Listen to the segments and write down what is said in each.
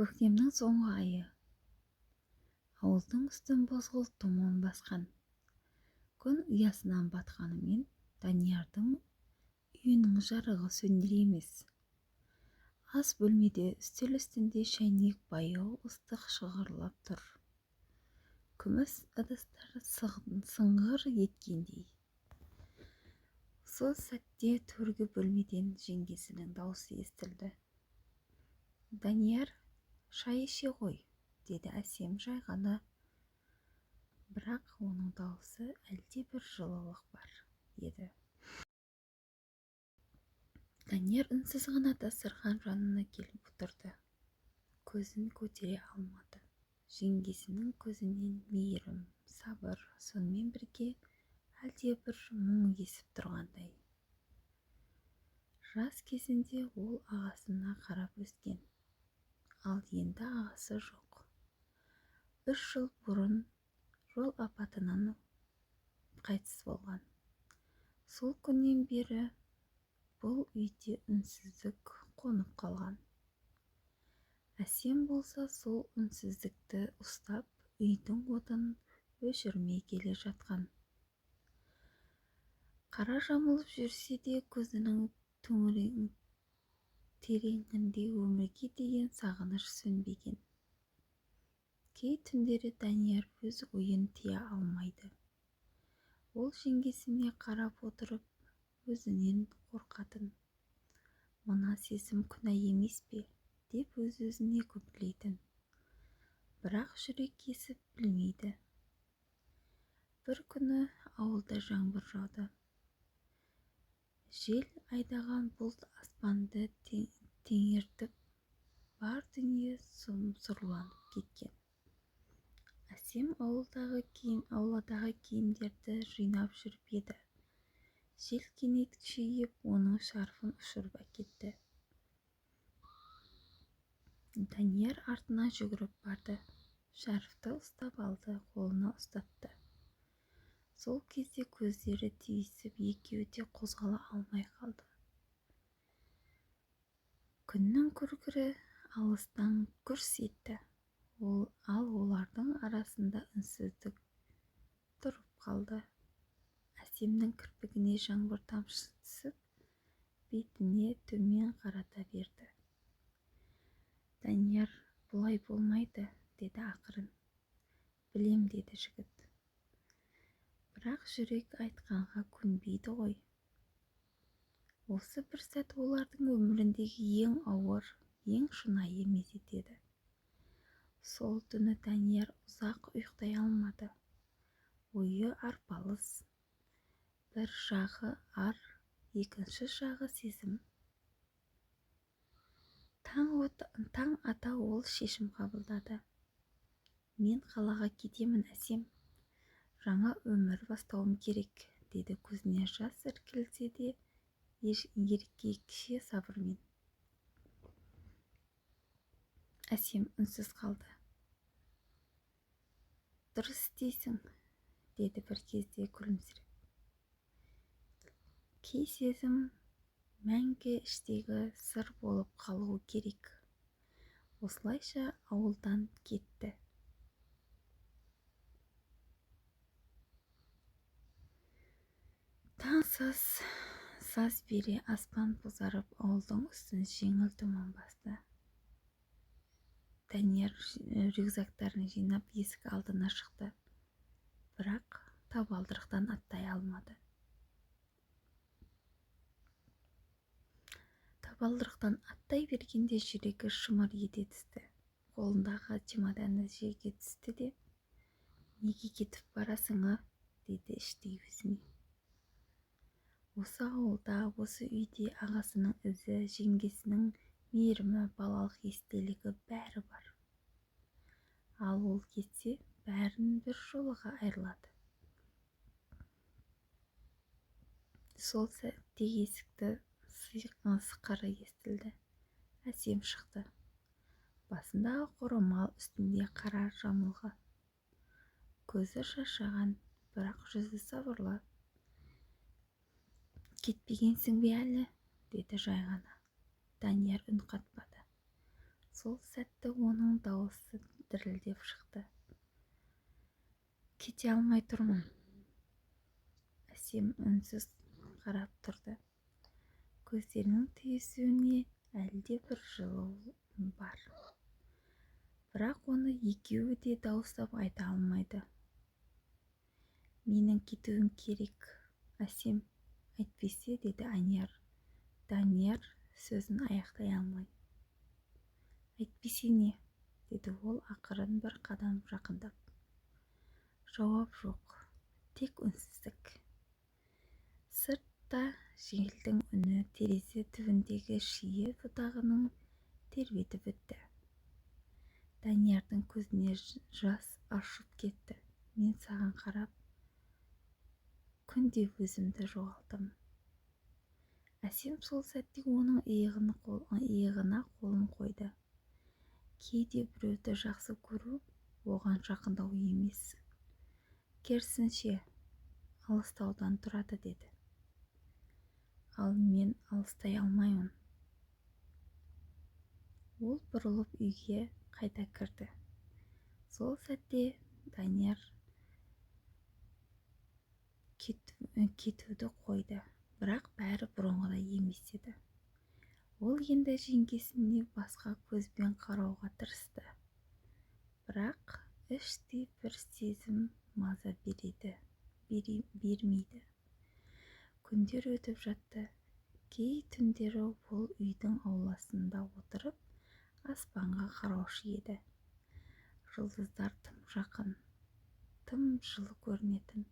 Көктемнің соңғы айы. Ауылдың үстін бозғылт тұман басқан. Күн ұясынан батқанымен Даниярдың үйінің жарығы сөндіре емес. Ас бөлмеде үстел үстінде шәйнек баяу ыстық шығарылап тұр. Күміс ыдыстар сыңғыр еткендей. Сол сәтте төргі бөлмеден жеңгесінің даусы естілді. «Данияр, шай іше ғой», деді әсем жай ғана. Бірақ оның даусы әлде бір жылылық бар еді. Данияр үнсіз ғана дастархан жанына келіп отырды. Көзін көтере алмады. Жеңгесінің көзінен мейірім, сабыр, сонымен бірге әлде бір мұң есіп тұрғандай. Жас кезінде ол ағасына қарап өскен. Ал енді ағасы жоқ. 3 жыл бұрын жол апатынан қайтыс болған. Сол күннен бері бұл үйде үнсіздік қонып қалған. Әсем болса сол үнсіздікті ұстап, үйдің отын өшірмей келе жатқан. Қара жамылып жүрсе де көзінің тереңінде өмірге деген сағыныш сөнбеген. Кей түндері Данияр өз ойын тия алмайды. Ол жеңгесіне қарап отырып, өзінен қорқатын. Мына сезім күнә емес пе, деп өз-өзіне күбірлейтін. Бірақ жүрек есіп білмейді. Бір күні ауылда жаңбыр жауды. Жел айдаған бұлт аспанды теңертіп, бар дүние сұрланып кеткен. Әсем ауладағы киімдерді жинап жүріп еді. Жел кенет күшейіп, оның шарфын ұшырып әкетті. Данияр артына жүгіріп барды. Шарфты ұстап алды, қолына ұстатты. Сол кезде көздері түйісіп, екеуі де қозғала алмай қалды. Күннің күркірі алыстан гүрс етті. Ал олардың арасында үнсіздік тұрып қалды. Әсемнің кірпігіне жаңбыр тамшысы түсіп, бетіне төмен қарата берді. «Данияр, бұлай болмайды», деді ақырын. «Білем», деді жігіт. Бірақ жүрек айтқанға көнбейді ғой. Осы бір сәт олардың өміріндегі ең ауыр, ең шынайы мезет еді. Сол түні Данияр ұзақ ұйықтай алмады. Ойы арпалыс. Bir жағы ар, екінші жағы сезім. Таң ата ол шешім қабылдады. «Мен қалаға кетемін, Әсем. Жаңа өмір бастауым керек», деді көзіне жас іркілсе де еркекше сабырмен. Әсем үнсіз қалды. «Дұрыс істейсің», деді бір кезде күлімсіреп. Кей сезім мәңгі іштегі сыр болып қалуы керек. Осылайша ауылдан кетті. Таң саз бере аспан бозарып, ауылдың үстін жеңіл тұман басты. Данияр рюкзактарын жинап есік алдына шықты. Бірақ табалдырықтан аттай алмады. Табалдырықтан аттай бергенде жүрегі шымыр ете түсті. Қолындағы чемоданы жерге түсті де, «Неге кетіп барасың, деді іштей өзіне. Осы ауылда, осы үйде ағасының ізі, жеңгесінің мейірімі, балалық естелігі бәрі бар. Ал ол кетсе, бәрін бір жолға айырылады». Сол сәтте есікті сықыры естілді. Әсем шықты. Басындағы қорамал, үстінде қара жамылғы. Көзі шаршаған, бірақ жүзі сабырлы. «Кетпегенсің бе әлі?» деді жай ғана. Данияр үн қатпады. Сол сәтті оның дауысы дірілдеп шықты. Кете алмай тұрмын. Әсем үнсіз қарап тұрды. Көздерінің түйісуіне әлде бір жылу бар. Бірақ оны екеуі де дауыстап айта алмайды. Менің кетуім керек, Әсем, әйтпесе, деді Анияр. Данияр сөзін аяқтай алмай. Әйтпесе не? Деді ол ақырын бір қадам жақындап. Жауап жоқ, тек үнсіздік. Сыртта желдің үні терезе түбіндегі шие бұтағының тербетіп өтті. Даниярдың көзіне жас аршып кетті. Мен саған қарап, күнде өзімді жоғалтым. Әсем сол сәтте оның иығына қолын қойды. Кейде біреуді жақсы көру оған жақындау емес, керісінше алыстаудан тұрады, деді. Ал мен алыстай алмаймын. Ол бұрылып үйге қайта кірді. Сол сәтте Данияр кетуді қойды, бірақ бәрі бұрынғыдай емес еді. Ол енді жеңгесіне басқа көзбен қарауға тырысты. Бірақ іштей бір сезім маза бермейді. Күндер өтіп жатты. Кей түндері ол үйдің ауласында отырып, аспанға қараушы еді. Жұлдыздар тым жақын, тым жылы көрінетін.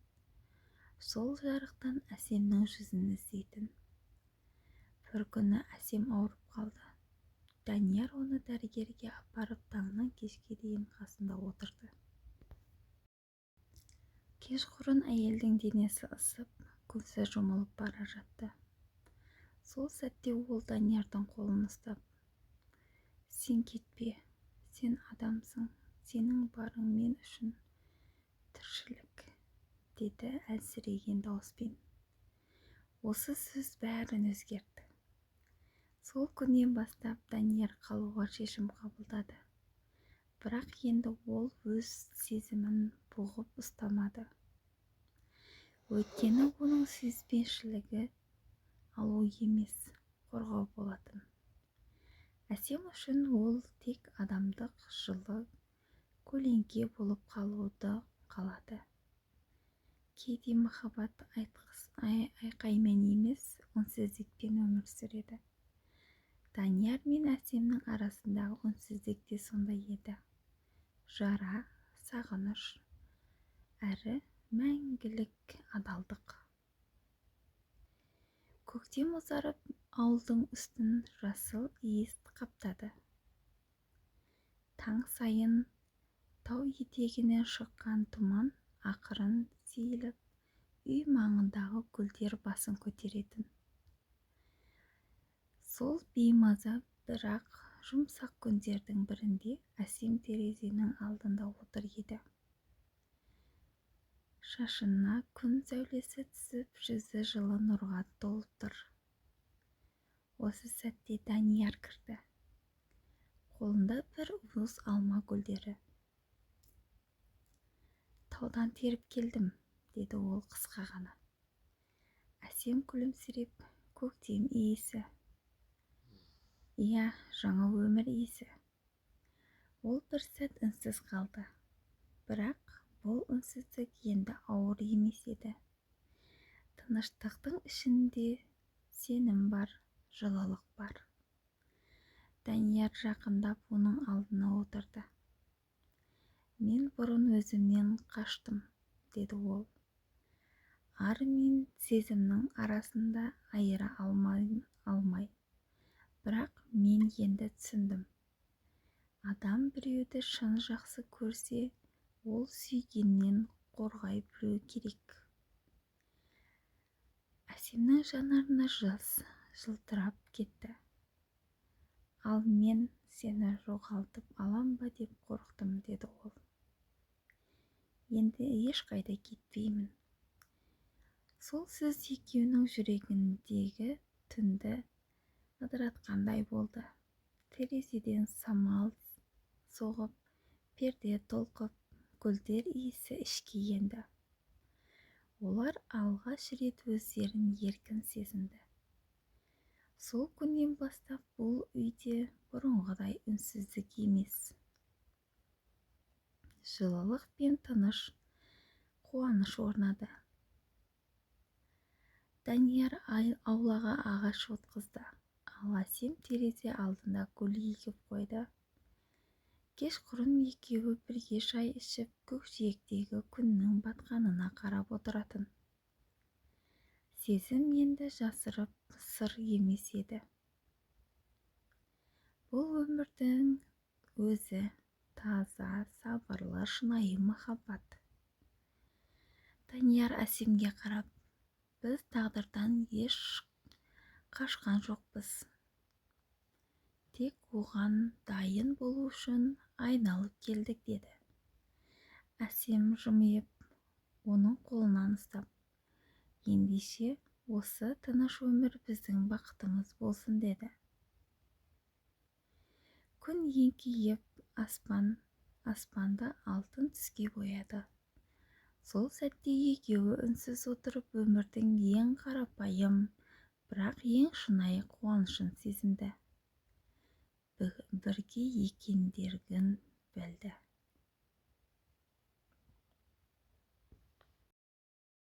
Сол жарықтан Әсемнің жүзін іздейтін. Бір күні Әсем ауырып қалды. Данияр оны дәрігерге апарып таңнан кешке дейін қасында отырды. Кешқұрын әйелдің денесі ысып, көзі жұмылып бара жатты. Сол сәтте ол Даниярдың қолын ұстап, сен кетпе, сен адамсың, сенің барың мен үшін тіршілік, деді әлсіреген дауыспен. Осы сөз бәрін өзгертті. Сол күннен бастап Данияр қалуға шешім қабылдады. Бірақ енді ол өз сезімін бұғып ұстамады. Өйткені оның сүйіспеншілігі алу емес, қорғау болатын. Әсем үшін ол тек адамдық жылы көлеңке болып қалуды қалады. Кейде махаббат айқаймен емес, үнсіздікпен өмір сүреді. Данияр мен Әсемнің арасындағы үнсіздік те сондай еді. Жара, сағыныш, әрі мәңгілік адалдық. Көктем ұзарып, ауылдың үстін жасыл иіс қаптады. Таң сайын тау етегінен шыққан тұман ақырын сейіліп, үй маңындағы гүлдер басын көтеретін. Сол беймаза бірақ жұмсақ күндердің бірінде Әсем терезенің алдында отыр еді. Шашына күн сәулесі түсіп, жүзі жылы нұрға толып тұр. Осы сәтте Данияр кірді. Қолында бір уыс алма гүлдері. Таудан теріп келдім, деді ол қысқа ғана. Әсем күлімсіреп, көктем иісі. Иә, жаңа өмір иісі. Ол бір сәт үнсіз қалды. Бірақ бұл үнсіздік енді ауыр емес еді. Тыныштықтың ішінде сенім бар, жылылық бар. Данияр жақындап оның алдына отырды. Мен бұрын өзімнен қаштым, деді ол. Ар мен сезімнің арасында айыра алмай. Бірақ мен енді түсіндім. Адам біреуді шын жақсы көрсе, ол сүйгеннен қорғай білу керек. Әсемнің жанарына жас жылтырап кетті. Ал мен сені жоғалтып алам ба деп қорықтым, деді ол. Енді ешқайда кетпеймін. Сол сөз екеуінің жүрегіндегі түнді ыдыратқандай болды. терезеден самал соғып, перде толқып, гүлдер иісі ішке енді. Олар алғаш рет өздерін еркін сезінді. Сол күннен бастап бұл үйде бұрынғыдай үнсіздік емес, жылылық пен тыныш қуаныш орнады. Данияр аулаға ағаш отырғызды, ал Әсем терезе алдында гүл егіп қойды. Кешқұрым екеуі бірге шай ішіп, көкжиектегі күннің батқанына қарап отыратын. Сезім енді жасырып сыр емес еді. Бұл өмірдің өзі таза, сабырлы, шынайы махаббат. Данияр Әсемге қарап: біз тағдырдан еш қашқан жоқпыз. Тек оған дайын болу үшін айналып келдік, деді. Әсем жымиып, оның қолынан ұстап: ендеше осы тыныш өмір біздің бақытымыз болсын, деді. Күн еңкейіп, аспанды алтын түске бояды. Сол сәтте екеуі үнсіз отырып өмірдің ең қарапайым, бірақ ең шынайы қуанышын сезінді. Бірге екендерін білді.